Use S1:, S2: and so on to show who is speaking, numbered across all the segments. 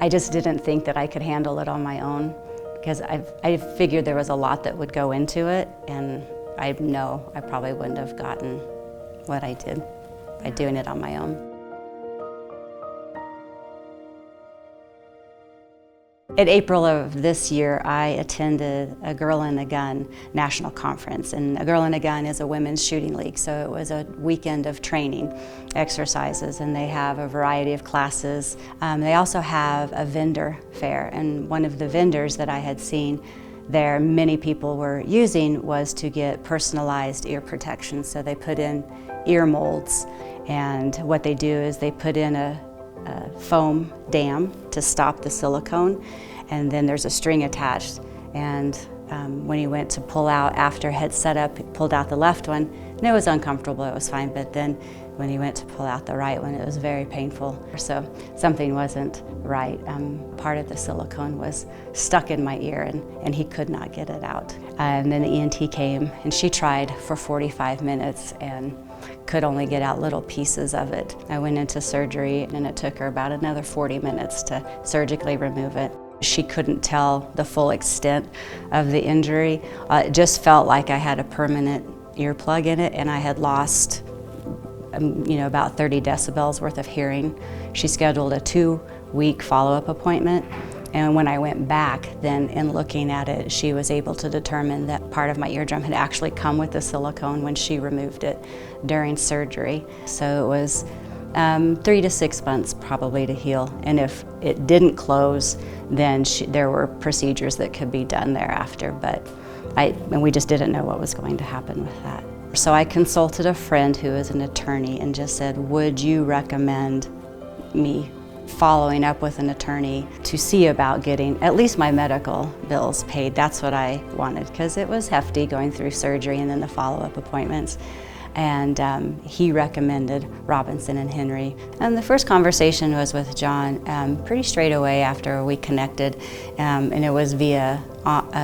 S1: I just didn't think that I could handle it on my own, because I figured there was a lot that would go into it, and I know I probably wouldn't have gotten what I did by doing it on my own. In April of this year, I attended a Girl and a Gun national conference. And a Girl and a Gun is a women's shooting league, so it was a weekend of training exercises, and they have a variety of classes. They also have a vendor fair, and one of the vendors that I had seen there many people were using was to get personalized ear protection. So they put in ear molds, and what they do is they put in a foam dam to stop the silicone, and then there's a string attached, and when he went to pull out after had set up, he pulled out the left one, and it was uncomfortable, it was fine, but then when he went to pull out the right one, it was very painful. So something wasn't right. Part of the silicone was stuck in my ear, and he could not get it out. And then the ENT came, and she tried for 45 minutes and could only get out little pieces of it. I went into surgery, and it took her about another 40 minutes to surgically remove it. She couldn't tell the full extent of the injury. It just felt like I had a permanent earplug in it, and I had lost about 30 decibels worth of hearing. She scheduled a 2-week follow-up appointment, and when I went back, then in looking at it, she was able to determine that part of my eardrum had actually come with the silicone when she removed it during surgery. So it was 3 to 6 months probably to heal, and if it didn't close, then there were procedures that could be done thereafter, but we just didn't know what was going to happen with that. So I consulted a friend who is an attorney and just said, would you recommend me following up with an attorney to see about getting at least my medical bills paid? That's what I wanted, because it was hefty going through surgery and then the follow-up appointments. And he recommended Robinson and Henry. And the first conversation was with John pretty straight away after we connected, and it was via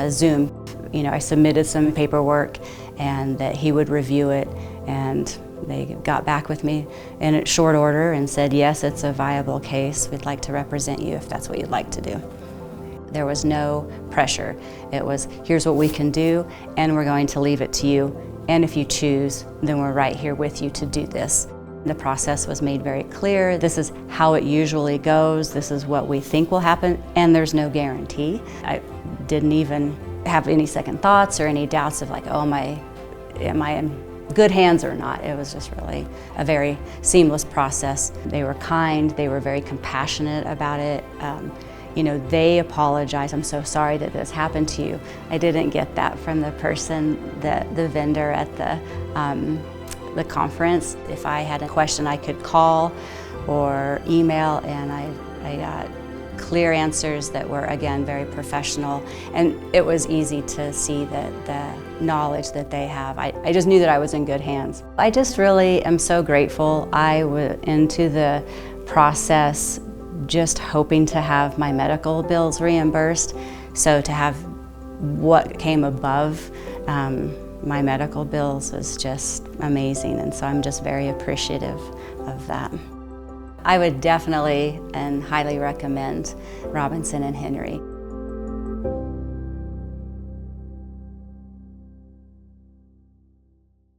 S1: Zoom. I submitted some paperwork, and that he would review it, and they got back with me in short order and said, yes, it's a viable case. We'd like to represent you if that's what you'd like to do. There was no pressure. It was, here's what we can do, and we're going to leave it to you. And if you choose, then we're right here with you to do this. The process was made very clear. This is how it usually goes. This is what we think will happen, and there's no guarantee. I didn't even have any second thoughts or any doubts of like, oh, am I in good hands or not? It was just really a very seamless process. They were kind, they were very compassionate about it. They apologized, I'm so sorry that this happened to you. I didn't get that from the person, the vendor at the conference. If I had a question, I could call or email, and I got clear answers that were, again, very professional, and it was easy to see that the knowledge that they have. I just knew that I was in good hands. I just really am so grateful. I went into the process just hoping to have my medical bills reimbursed, so to have what came above my medical bills was just amazing, and so I'm just very appreciative of that. I would definitely and highly recommend Robinson and Henry.